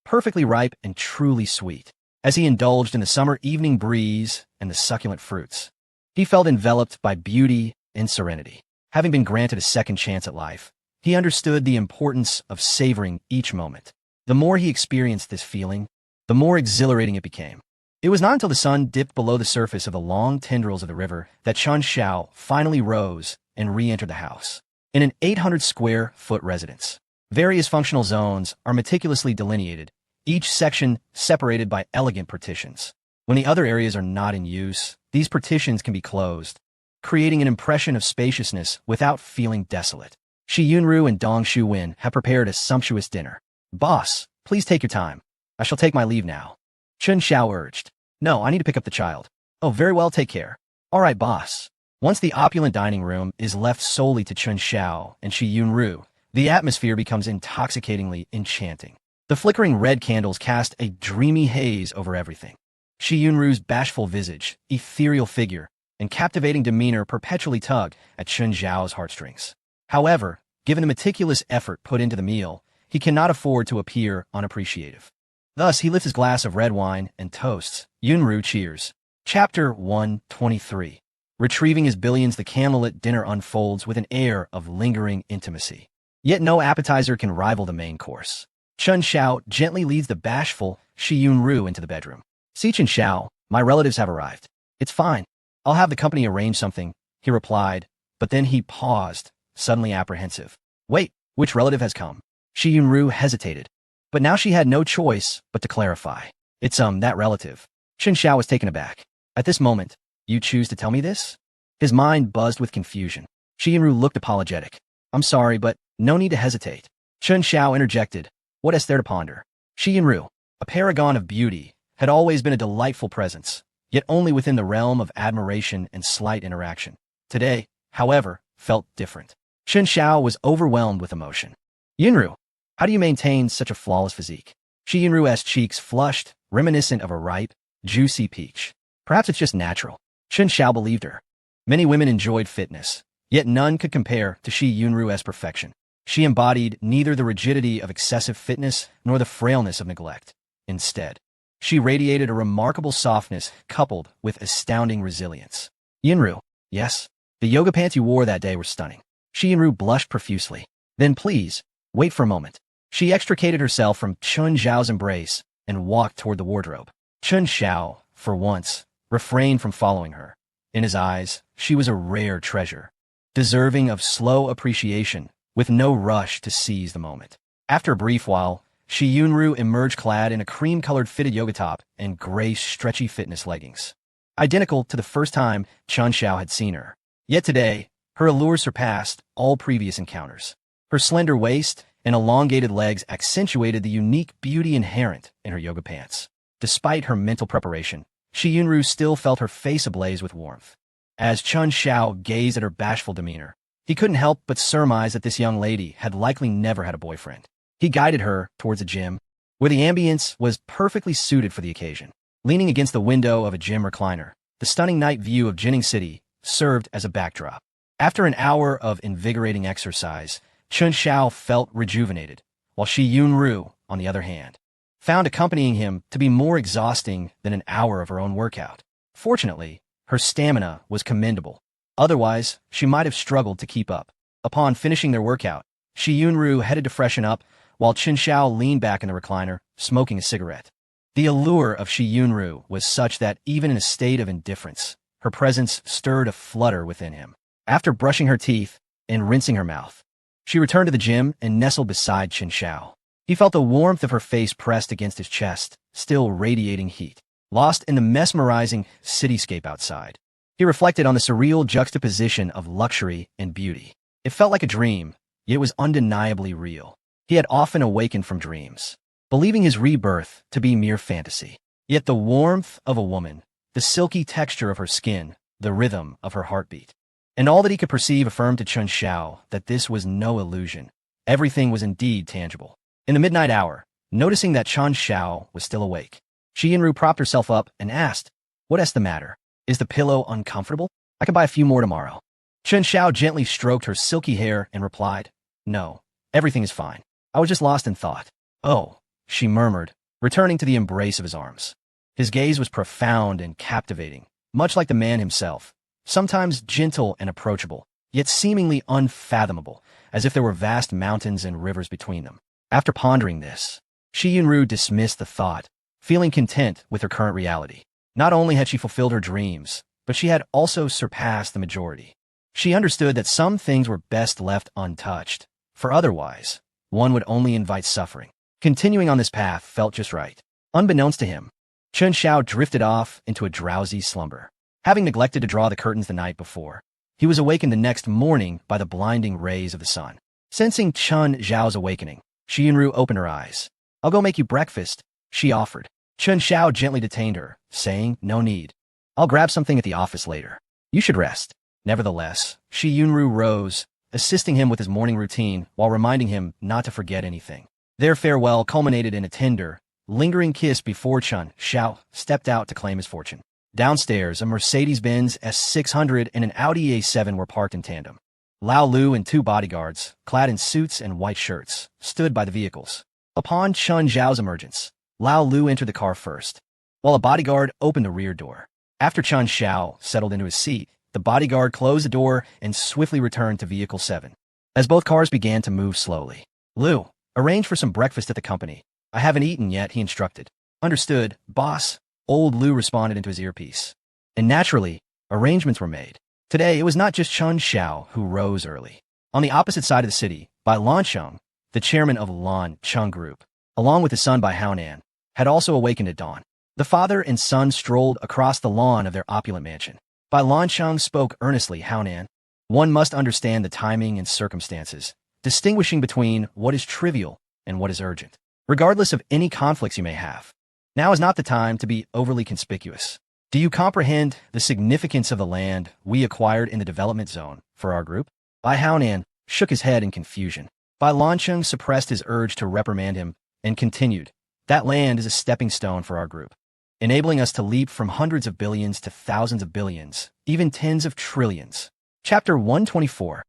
Perfectly ripe and truly sweet. As he indulged in the summer evening breeze and the succulent fruits, he felt enveloped by beauty and serenity. Having been granted a second chance at life, he understood the importance of savoring each moment. The more he experienced this feeling, the more exhilarating it became. It was not until the sun dipped below the surface of the long tendrils of the river that Chen Xiao finally rose and re-entered the house. In an 800-square-foot residence, various functional zones are meticulously delineated, each section separated by elegant partitions. When the other areas are not in use, these partitions can be closed, creating an impression of spaciousness without feeling desolate. Shi Yunru and Dong Shu-wen have prepared a sumptuous dinner. "Boss, please take your time. I shall take my leave now," Chen Xiao urged. "No, I need to pick up the child." "Oh, very well, take care." "All right, boss." Once the opulent dining room is left solely to Chen Xiao and Shi Yunru, the atmosphere becomes intoxicatingly enchanting. The flickering red candles cast a dreamy haze over everything. Shi Yunru's bashful visage, ethereal figure, and captivating demeanor perpetually tug at Chen Xiao's heartstrings. However, given the meticulous effort put into the meal, he cannot afford to appear unappreciative. Thus, he lifts his glass of red wine and toasts. Yunru cheers. Chapter 123. Retrieving his billions, the candlelit dinner unfolds with an air of lingering intimacy. Yet no appetizer can rival the main course. Chen Xiao gently leads the bashful Shi Yunru into the bedroom. "See, Chen Xiao, my relatives have arrived." "It's fine. I'll have the company arrange something," he replied, but then he paused, suddenly apprehensive. "Wait, which relative has come?" Shi Yunru hesitated, but now she had no choice but to clarify. "It's that relative." Chen Xiao was taken aback. At this moment, "You choose to tell me this?" His mind buzzed with confusion. Shi Yunru looked apologetic. "I'm sorry, but no need to hesitate." Chen Xiao interjected. "What is there to ponder?" Shi Yunru, a paragon of beauty, had always been a delightful presence, yet only within the realm of admiration and slight interaction. Today, however, felt different. Chen Xiao was overwhelmed with emotion. "Yunru, how do you maintain such a flawless physique?" Shi Yunru's cheeks flushed, reminiscent of a ripe, juicy peach. "Perhaps it's just natural." Chen Xiao believed her. Many women enjoyed fitness, yet none could compare to Shi Yunru's perfection. She embodied neither the rigidity of excessive fitness nor the frailness of neglect. Instead, she radiated a remarkable softness coupled with astounding resilience. "Yunru, yes, the yoga pants you wore that day were stunning." Shi Yunru blushed profusely. "Then please, wait for a moment." She extricated herself from Chen Xiao's embrace and walked toward the wardrobe. Chen Xiao, for once, refrained from following her. In his eyes, she was a rare treasure, deserving of slow appreciation, with no rush to seize the moment. After a brief while, Shi Yunru emerged clad in a cream-colored fitted yoga top and gray stretchy fitness leggings, identical to the first time Chen Xiao had seen her. Yet today, her allure surpassed all previous encounters. Her slender waist and elongated legs accentuated the unique beauty inherent in her yoga pants. Despite her mental preparation, Shi Yunru still felt her face ablaze with warmth. As Chen Xiao gazed at her bashful demeanor, he couldn't help but surmise that this young lady had likely never had a boyfriend. He guided her towards a gym, where the ambience was perfectly suited for the occasion. Leaning against the window of a gym recliner, the stunning night view of Jining City served as a backdrop. After an hour of invigorating exercise, Chun Xiao felt rejuvenated, while Shi Yunru, on the other hand, found accompanying him to be more exhausting than an hour of her own workout. Fortunately, her stamina was commendable. Otherwise, she might have struggled to keep up. Upon finishing their workout, Shi Yunru headed to freshen up, while Chun Xiao leaned back in the recliner, smoking a cigarette. The allure of Shi Yunru was such that even in a state of indifference, her presence stirred a flutter within him. After brushing her teeth and rinsing her mouth, she returned to the gym and nestled beside Chun Xiao. He felt the warmth of her face pressed against his chest, still radiating heat. Lost in the mesmerizing cityscape outside, he reflected on the surreal juxtaposition of luxury and beauty. It felt like a dream, yet it was undeniably real. He had often awakened from dreams, believing his rebirth to be mere fantasy. Yet the warmth of a woman, the silky texture of her skin, the rhythm of her heartbeat, and all that he could perceive affirmed to Chun Xiao that this was no illusion. Everything was indeed tangible. In the midnight hour, noticing that Chun Xiao was still awake, Shi Yunru propped herself up and asked, "What's the matter? Is the pillow uncomfortable? I can buy a few more tomorrow." Chun Xiao gently stroked her silky hair and replied, "No, everything is fine. I was just lost in thought." "Oh," she murmured, returning to the embrace of his arms. His gaze was profound and captivating, much like the man himself, sometimes gentle and approachable, yet seemingly unfathomable, as if there were vast mountains and rivers between them. After pondering this, Shi Yunru dismissed the thought, feeling content with her current reality. Not only had she fulfilled her dreams, but she had also surpassed the majority. She understood that some things were best left untouched, for otherwise, one would only invite suffering. Continuing on this path felt just right. Unbeknownst to him, Chun Xiao drifted off into a drowsy slumber. Having neglected to draw the curtains the night before, he was awakened the next morning by the blinding rays of the sun. Sensing Chun Xiao's awakening, Shi Yunru opened her eyes. "I'll go make you breakfast," she offered. Chun Xiao gently detained her, saying, "No need. I'll grab something at the office later. You should rest." Nevertheless, Shi Yunru rose, assisting him with his morning routine while reminding him not to forget anything. Their farewell culminated in a tender, lingering kiss before Chun Xiao stepped out to claim his fortune. Downstairs, a Mercedes-Benz S600 and an Audi A7 were parked in tandem. Lao Lu and two bodyguards, clad in suits and white shirts, stood by the vehicles. Upon Chun Xiao's emergence, Lao Lu entered the car first, while a bodyguard opened the rear door. After Chun Xiao settled into his seat, the bodyguard closed the door and swiftly returned to Vehicle 7. As both cars began to move slowly, "Lu, arrange for some breakfast at the company. I haven't eaten yet," he instructed. "Understood, boss," old Lu responded into his earpiece. And naturally, arrangements were made. Today, it was not just Chun Xiao who rose early. On the opposite side of the city, Bai Lancheng, the chairman of Lan Cheng Group, along with his son Bai Haonan, had also awakened at dawn. The father and son strolled across the lawn of their opulent mansion. Bai Lancheng spoke earnestly. "Haonan, one must understand the timing and circumstances, distinguishing between what is trivial and what is urgent. Regardless of any conflicts you may have, now is not the time to be overly conspicuous. Do you comprehend the significance of the land we acquired in the development zone for our group?" Bai Haonan shook his head in confusion. Bai Lancheng suppressed his urge to reprimand him and continued, "That land is a stepping stone for our group, enabling us to leap from hundreds of billions to thousands of billions, even tens of trillions." Chapter 124.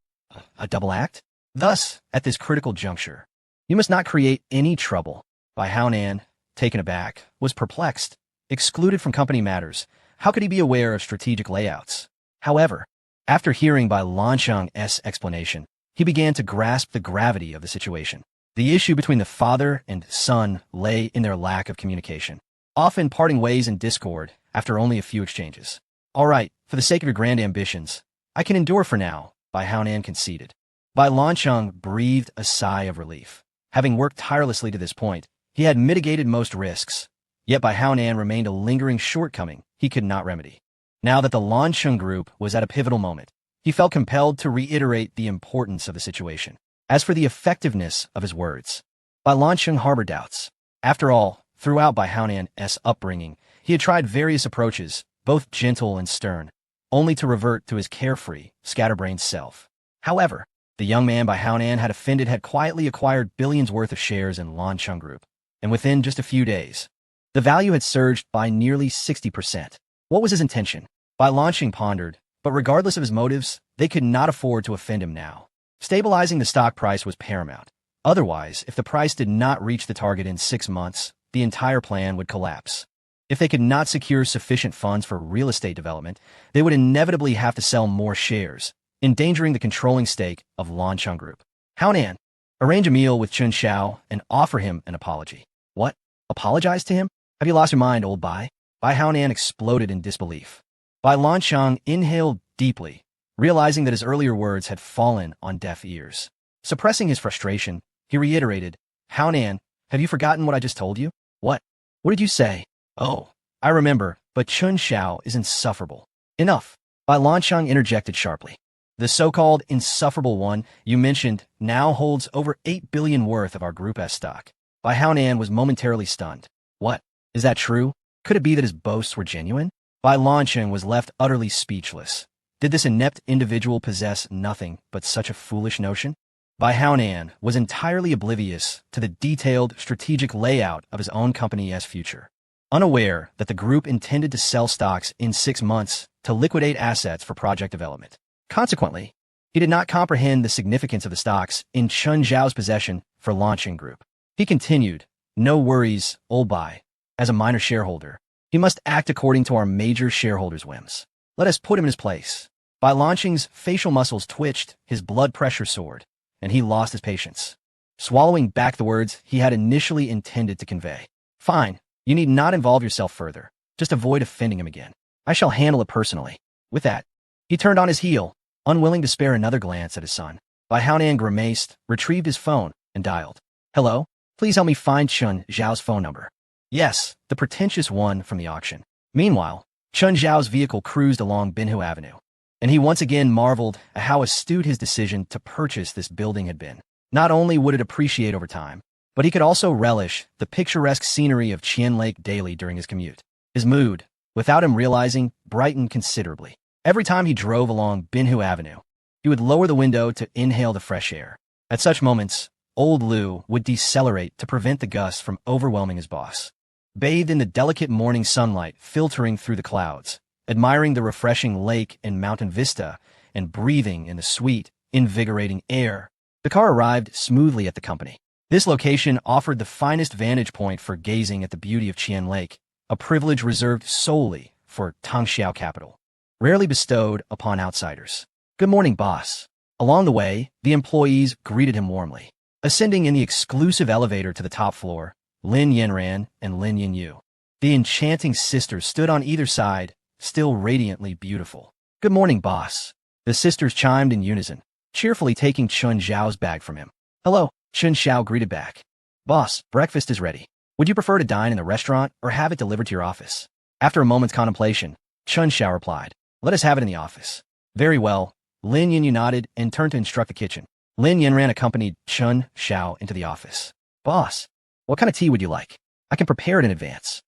A double act? Thus, at this critical juncture, you must not create any trouble. Bai Haonan, taken aback, was perplexed. Excluded from company matters, how could he be aware of strategic layouts? However, after hearing Bai Lancheng's explanation, he began to grasp the gravity of the situation. The issue between the father and son lay in their lack of communication, often parting ways in discord after only a few exchanges. "All right, for the sake of your grand ambitions, I can endure for now," Bai Haonan conceded. Bai Lancheng breathed a sigh of relief. Having worked tirelessly to this point, he had mitigated most risks. Yet Bai Haonan remained a lingering shortcoming he could not remedy. Now that the Lancheng Group was at a pivotal moment, he felt compelled to reiterate the importance of the situation. As for the effectiveness of his words, Bai Lancheng harbored doubts. After all, throughout Bai Haonan's upbringing, he had tried various approaches, both gentle and stern, only to revert to his carefree, scatterbrained self. However, the young man Bai Haonan had quietly acquired billions worth of shares in Lancheng Group, and within just a few days, the value had surged by nearly 60%. What was his intention? Bai Lancheng pondered, But regardless of his motives, they could not afford to offend him now. Stabilizing the stock price was paramount. Otherwise, if the price did not reach the target in 6 months, the entire plan would collapse. If they could not secure sufficient funds for real estate development, they would inevitably have to sell more shares, endangering the controlling stake of Lancheng Group. Haonan, arrange a meal with Chun Xiao and offer him an apology. What? Apologize to him? Have you lost your mind, old Bai? Bai Haonan exploded in disbelief. Bai Lancheng inhaled deeply, realizing that his earlier words had fallen on deaf ears. Suppressing his frustration, he reiterated, Haonan, have you forgotten what I just told you? What? What did you say? Oh, I remember, but Chun Xiao is insufferable. Enough. Bai Lancheng interjected sharply. The so-called insufferable one you mentioned now holds over 8 billion worth of our Group S stock. Bai Haonan was momentarily stunned. What? Is that true? Could it be that his boasts were genuine? Bai Lancheng was left utterly speechless. Did this inept individual possess nothing but such a foolish notion? Bai Haonan was entirely oblivious to the detailed strategic layout of his own company's future. Unaware that the group intended to sell stocks in 6 months to liquidate assets for project development. Consequently, he did not comprehend the significance of the stocks in Chun Xiao's possession for Lancheng Group. He continued, no worries, old Bai. As a minor shareholder, he must act according to our major shareholders' whims. Let us put him in his place. Bai Lancheng's facial muscles twitched, his blood pressure soared, and he lost his patience, swallowing back the words he had initially intended to convey. Fine. You need not involve yourself further. Just avoid offending him again. I shall handle it personally. With that, he turned on his heel, unwilling to spare another glance at his son. Bai Haonan grimaced, retrieved his phone, and dialed. Hello? Please help me find Chun Xiao's phone number. Yes, the pretentious one from the auction. Meanwhile, Chun Xiao's vehicle cruised along Binhu Avenue, and he once again marveled at how astute his decision to purchase this building had been. Not only would it appreciate over time, but he could also relish the picturesque scenery of Chien Lake daily during his commute. His mood, without him realizing, brightened considerably. Every time he drove along Binhu Avenue, he would lower the window to inhale the fresh air. At such moments, old Liu would decelerate to prevent the gusts from overwhelming his boss. Bathed in the delicate morning sunlight filtering through the clouds, admiring the refreshing lake and mountain vista, and breathing in the sweet, invigorating air, the car arrived smoothly at the company. This location offered the finest vantage point for gazing at the beauty of Chien Lake, a privilege reserved solely for Tangxiao capital, rarely bestowed upon outsiders. Good morning, boss. Along the way, the employees greeted him warmly. Ascending in the exclusive elevator to the top floor, Lin Yanran and Lin Yanyu, the enchanting sisters, stood on either side, still radiantly beautiful. Good morning, boss. The sisters chimed in unison, cheerfully taking Chun Xiao's bag from him. Hello. Chun Xiao greeted back. Boss, breakfast is ready. Would you prefer to dine in the restaurant or have it delivered to your office? After a moment's contemplation, Chun Xiao replied, let us have it in the office. Very well. Lin Yanyu nodded and turned to instruct the kitchen. Lin Yanran accompanied Chun Xiao into the office. Boss, what kind of tea would you like? I can prepare it in advance.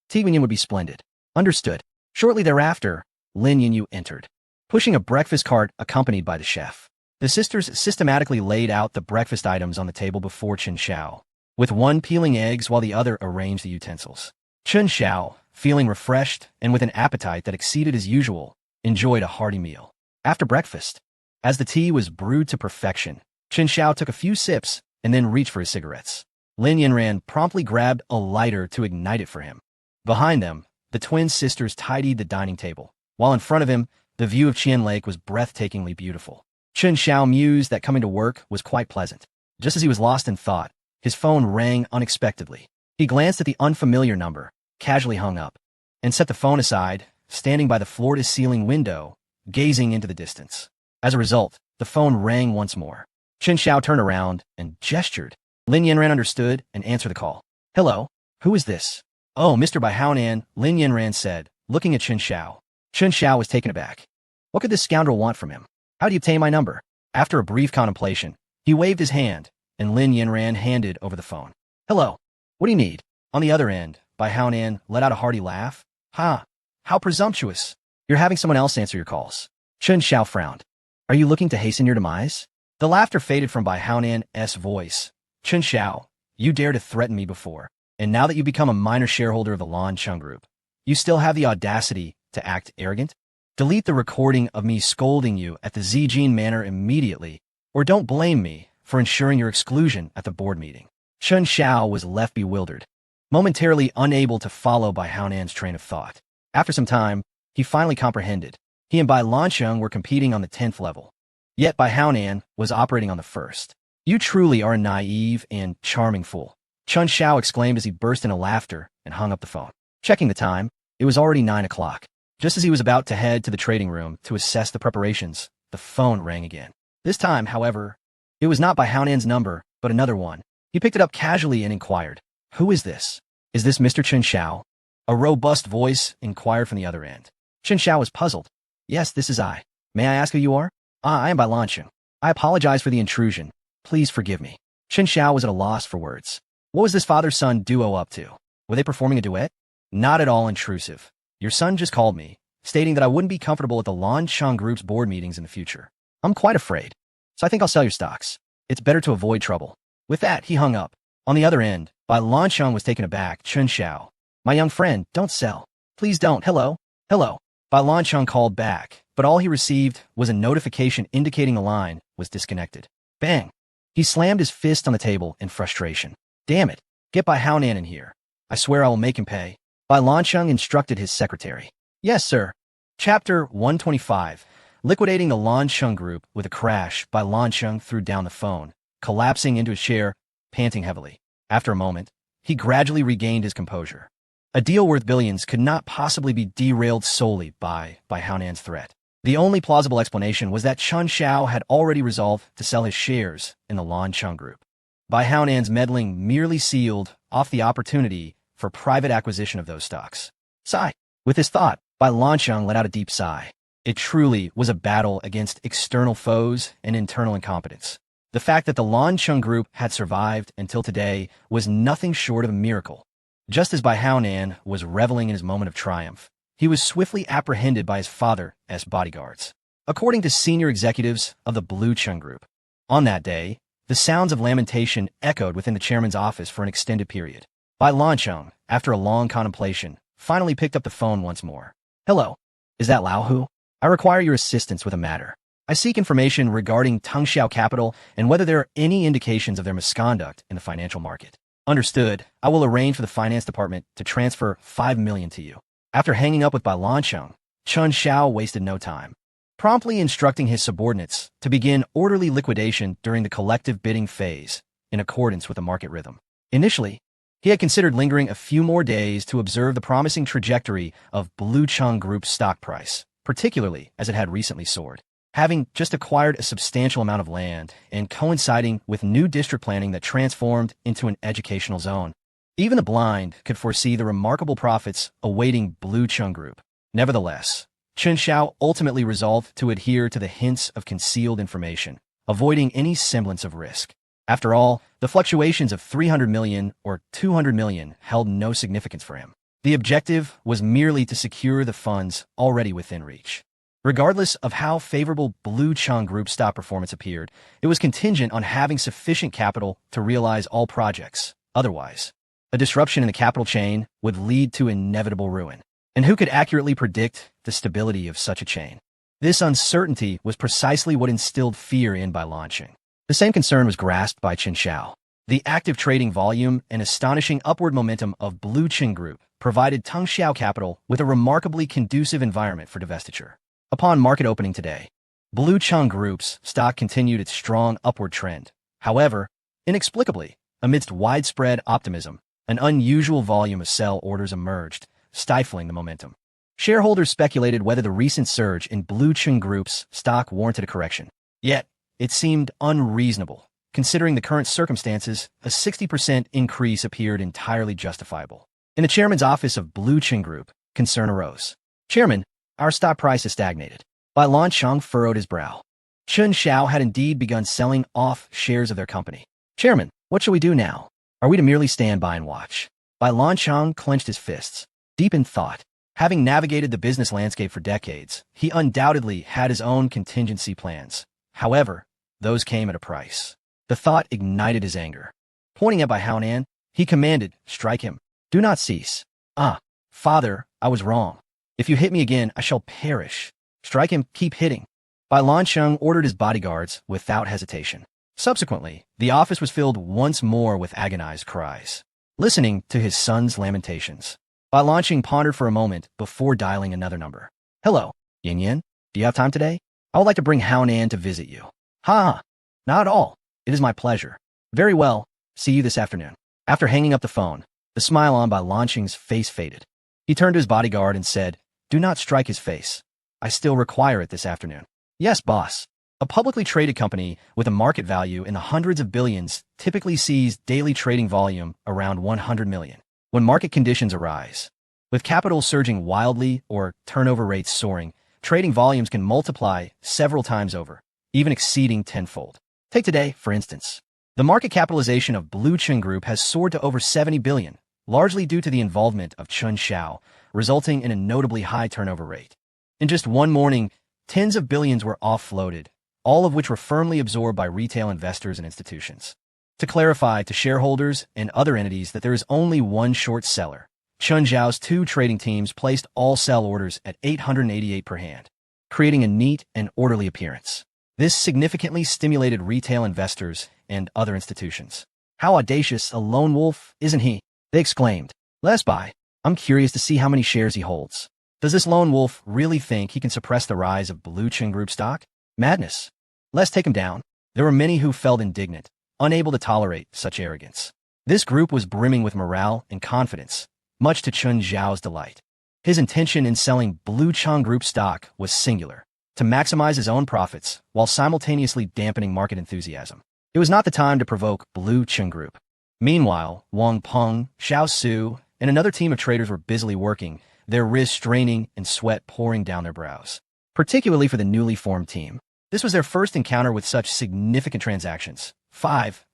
Tea would be splendid. Understood. Shortly thereafter, Lin Yanyu entered, pushing a breakfast cart accompanied by the chef. The sisters systematically laid out the breakfast items on the table before Chun Xiao, with one peeling eggs while the other arranged the utensils. Chun Xiao, feeling refreshed and with an appetite that exceeded his usual, enjoyed a hearty meal. After breakfast, as the tea was brewed to perfection, Chun Xiao took a few sips and then reached for his cigarettes. Lin Yanran promptly grabbed a lighter to ignite it for him. Behind them, the twin sisters tidied the dining table, while in front of him, the view of Chien Lake was breathtakingly beautiful. Chun Xiao mused that coming to work was quite pleasant. Just as he was lost in thought, his phone rang unexpectedly. He glanced at the unfamiliar number, casually hung up, and set the phone aside, standing by the floor-to-ceiling window, gazing into the distance. As a result, the phone rang once more. Chun Xiao turned around and gestured. Lin Yanran understood and answered the call. Hello, who is this? Oh, Mr. Bai Haonan, Lin Yanran said, looking at Chun Xiao. Chun Xiao was taken aback. What could this scoundrel want from him? How do you obtain my number? After a brief contemplation, he waved his hand, and Lin Yanran handed over the phone. Hello, what do you need? On the other end, Bai Haonan let out a hearty laugh. Ha, how presumptuous. You're having someone else answer your calls. Chun Xiao frowned. Are you looking to hasten your demise? The laughter faded from Bai Haonan's voice. Chun Xiao, you dared to threaten me before, and now that you've become a minor shareholder of the Lancheng Group, you still have the audacity to act arrogant? Delete the recording of me scolding you at the Zijin Manor immediately, or don't blame me for ensuring your exclusion at the board meeting. Chen Xiao was left bewildered, momentarily unable to follow Bai Haonan's train of thought. After some time, he finally comprehended. He and Bai Lancheng were competing on the 10th level. Yet Bai Haonan was operating on the 1st. You truly are a naive and charming fool, Chen Xiao exclaimed as he burst into laughter and hung up the phone. Checking the time, it was already 9 o'clock. Just as he was about to head to the trading room to assess the preparations, the phone rang again. This time, however, it was not Bai Haonan's number, but another one. He picked it up casually and inquired, "Who is this? Is this Mr. Chen Xiao?" A robust voice inquired from the other end. Chen Xiao was puzzled. "Yes, this is I. May I ask who you are?" I am Bai Lancheng. I apologize for the intrusion. Please forgive me." Chen Xiao was at a loss for words. What was this father-son duo up to? Were they performing a duet? Not at all intrusive. Your son just called me, stating that I wouldn't be comfortable at the Lancheng Group's board meetings in the future. I'm quite afraid. So I think I'll sell your stocks. It's better to avoid trouble. With that, he hung up. On the other end, Bai Lancheng was taken aback. Chen Xiao. My young friend, don't sell. Please don't. Hello? Hello. Bai Lancheng called back, but all he received was a notification indicating the line was disconnected. Bang. He slammed his fist on the table in frustration. Damn it. Get Bai Haonan in here. I swear I will make him pay. Bai Lancheng instructed his secretary. Yes, sir. Chapter 125. Liquidating the Lancheng Group with a crash. Bai Lancheng threw down the phone, collapsing into his chair, panting heavily. After a moment, he gradually regained his composure. A deal worth billions could not possibly be derailed solely by Haonan's threat. The only plausible explanation was that Chen Xiao had already resolved to sell his shares in the Lancheng Group. Bai Haonan's meddling merely sealed off the opportunity for private acquisition of those stocks. Sigh. With this thought, Bai Lancheng let out a deep sigh. It truly was a battle against external foes and internal incompetence. The fact that the Lancheng Group had survived until today was nothing short of a miracle. Just as Bai Haonan was reveling in his moment of triumph, he was swiftly apprehended by his father as bodyguards. According to senior executives of the Bluecheng Group, on that day, the sounds of lamentation echoed within the chairman's office for an extended period. Bai Lancheng, after a long contemplation, finally picked up the phone once more. Hello, is that Lao Hu? I require your assistance with a matter. I seek information regarding Tongxiao Capital and whether there are any indications of their misconduct in the financial market. Understood. I will arrange for the finance department to transfer 5 million to you. After hanging up with Bai Lancheng, Chen Xiao wasted no time, promptly instructing his subordinates to begin orderly liquidation during the collective bidding phase in accordance with the market rhythm. Initially, he had considered lingering a few more days to observe the promising trajectory of Bluecheng Group's stock price, particularly as it had recently soared. Having just acquired a substantial amount of land and coinciding with new district planning that transformed into an educational zone, even the blind could foresee the remarkable profits awaiting Bluecheng Group. Nevertheless, Chen Xiao ultimately resolved to adhere to the hints of concealed information, avoiding any semblance of risk. After all, the fluctuations of 300 million or 200 million held no significance for him. The objective was merely to secure the funds already within reach. Regardless of how favorable Bluecheng Group stock performance appeared, it was contingent on having sufficient capital to realize all projects. Otherwise, a disruption in the capital chain would lead to inevitable ruin. And who could accurately predict the stability of such a chain? This uncertainty was precisely what instilled fear in Bai Lancheng. The same concern was grasped by Chen Xiao. The active trading volume and astonishing upward momentum of Bluecheng Group provided Tongxiao Capital with a remarkably conducive environment for divestiture. Upon market opening today, Bluecheng Group's stock continued its strong upward trend. However, inexplicably, amidst widespread optimism, an unusual volume of sell orders emerged, stifling the momentum. Shareholders speculated whether the recent surge in Bluecheng Group's stock warranted a correction. Yet, it seemed unreasonable. Considering the current circumstances, a 60% increase appeared entirely justifiable. In the chairman's office of Bluecheng Group, concern arose. Chairman, our stock price has stagnated. Bai Lancheng furrowed his brow. Chen Xiao had indeed begun selling off shares of their company. Chairman, what shall we do now? Are we to merely stand by and watch? Bai Lancheng clenched his fists, deep in thought. Having navigated the business landscape for decades, he undoubtedly had his own contingency plans. However, those came at a price. The thought ignited his anger. Pointing at Bai Haonan, he commanded, strike him. Do not cease. Ah, father, I was wrong. If you hit me again, I shall perish. Strike him, keep hitting. Bai Lancheng ordered his bodyguards without hesitation. Subsequently, the office was filled once more with agonized cries. Listening to his son's lamentations, Bai Lancheng pondered for a moment before dialing another number. Hello, Yin Yin. Do you have time today? I would like to bring Hao Nan to visit you. Ha! Not at all. It is my pleasure. Very well. See you this afternoon. After hanging up the phone, the smile on Bai Lancheng's face faded. He turned to his bodyguard and said, Do not strike his face. I still require it this afternoon. Yes, boss. A publicly traded company with a market value in the hundreds of billions typically sees daily trading volume around 100 million. When market conditions arise, with capital surging wildly or turnover rates soaring, trading volumes can multiply several times over, even exceeding tenfold. Take today, for instance. The market capitalization of Blue Chun Group has soared to over 70 billion, largely due to the involvement of Chun Xiao, resulting in a notably high turnover rate. In just one morning, tens of billions were offloaded, all of which were firmly absorbed by retail investors and institutions. To clarify to shareholders and other entities that there is only one short seller, Chun Xiao's two trading teams placed all sell orders at 888 per hand, creating a neat and orderly appearance. This significantly stimulated retail investors and other institutions. How audacious a lone wolf, isn't he? They exclaimed. Let us buy. I'm curious to see how many shares he holds. Does this lone wolf really think he can suppress the rise of Blue Chun Group stock? Madness. Let's take him down. There were many who felt indignant, unable to tolerate such arrogance. This group was brimming with morale and confidence, much to Chun Xiao's delight. His intention in selling Blue Chun Group stock was singular, to maximize his own profits while simultaneously dampening market enthusiasm. It was not the time to provoke Blue Chun Group. Meanwhile, Wang Peng, Xiao Su, and another team of traders were busily working, their wrists straining and sweat pouring down their brows. Particularly for the newly formed team. This was their first encounter with such significant transactions. 5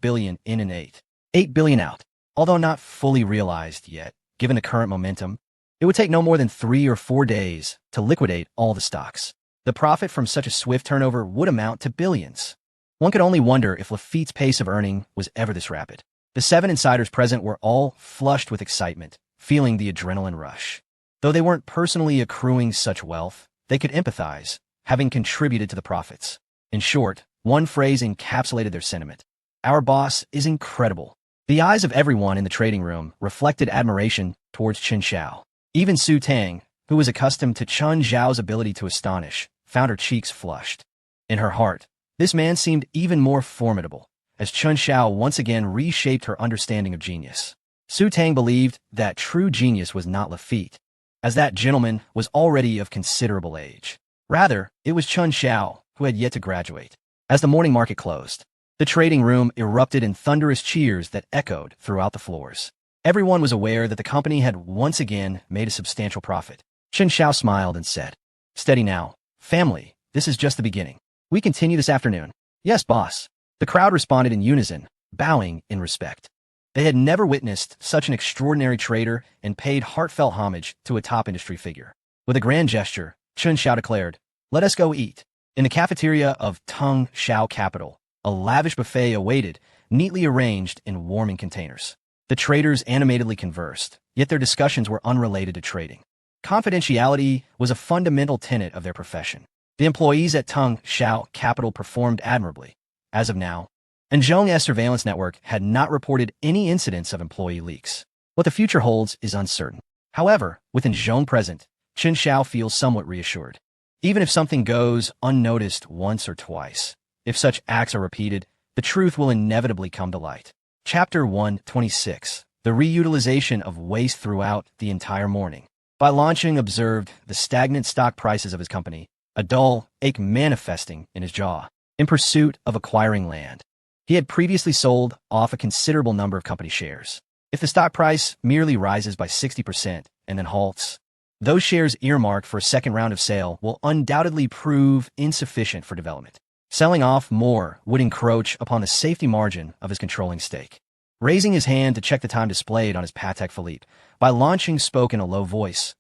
billion in and 8 billion out. Although not fully realized yet, given the current momentum, it would take no more than 3 or 4 days to liquidate all the stocks. The profit from such a swift turnover would amount to billions. One could only wonder if Lafitte's pace of earning was ever this rapid. The 7 insiders present were all flushed with excitement, feeling the adrenaline rush. Though they weren't personally accruing such wealth, they could empathize, having contributed to the profits. In short, one phrase encapsulated their sentiment. Our boss is incredible. The eyes of everyone in the trading room reflected admiration towards Chun Xiao. Even Su Tang, who was accustomed to Chun Xiao's ability to astonish, found her cheeks flushed. In her heart, this man seemed even more formidable, as Chun Xiao once again reshaped her understanding of genius. Su Tang believed that true genius was not Lafitte, as that gentleman was already of considerable age. Rather, it was Chun Xiao, who had yet to graduate. As the morning market closed, the trading room erupted in thunderous cheers that echoed throughout the floors. Everyone was aware that the company had once again made a substantial profit. Chun Xiao smiled and said, Steady now, family, this is just the beginning. We continue this afternoon. Yes, boss. The crowd responded in unison, bowing in respect. They had never witnessed such an extraordinary trader and paid heartfelt homage to a top industry figure. With a grand gesture, Chun Xiao declared, Let us go eat. In the cafeteria of Tung Xiao Capital, a lavish buffet awaited, neatly arranged in warming containers. The traders animatedly conversed, yet their discussions were unrelated to trading. Confidentiality was a fundamental tenet of their profession. The employees at Tung Xiao Capital performed admirably. As of now, and Zhong's surveillance network had not reported any incidents of employee leaks. What the future holds is uncertain. However, with Zhong present, Chun Xiao feels somewhat reassured. Even if something goes unnoticed once or twice, if such acts are repeated, the truth will inevitably come to light. Chapter 126. The reutilization of waste throughout the entire morning. Bai Lancheng observed the stagnant stock prices of his company, a dull ache manifesting in his jaw, in pursuit of acquiring land. He had previously sold off a considerable number of company shares. If the stock price merely rises by 60% and then halts, those shares earmarked for a second round of sale will undoubtedly prove insufficient for development. Selling off more would encroach upon the safety margin of his controlling stake. Raising his hand to check the time displayed on his Patek Philippe, Bai Lancheng spoke in a low voice,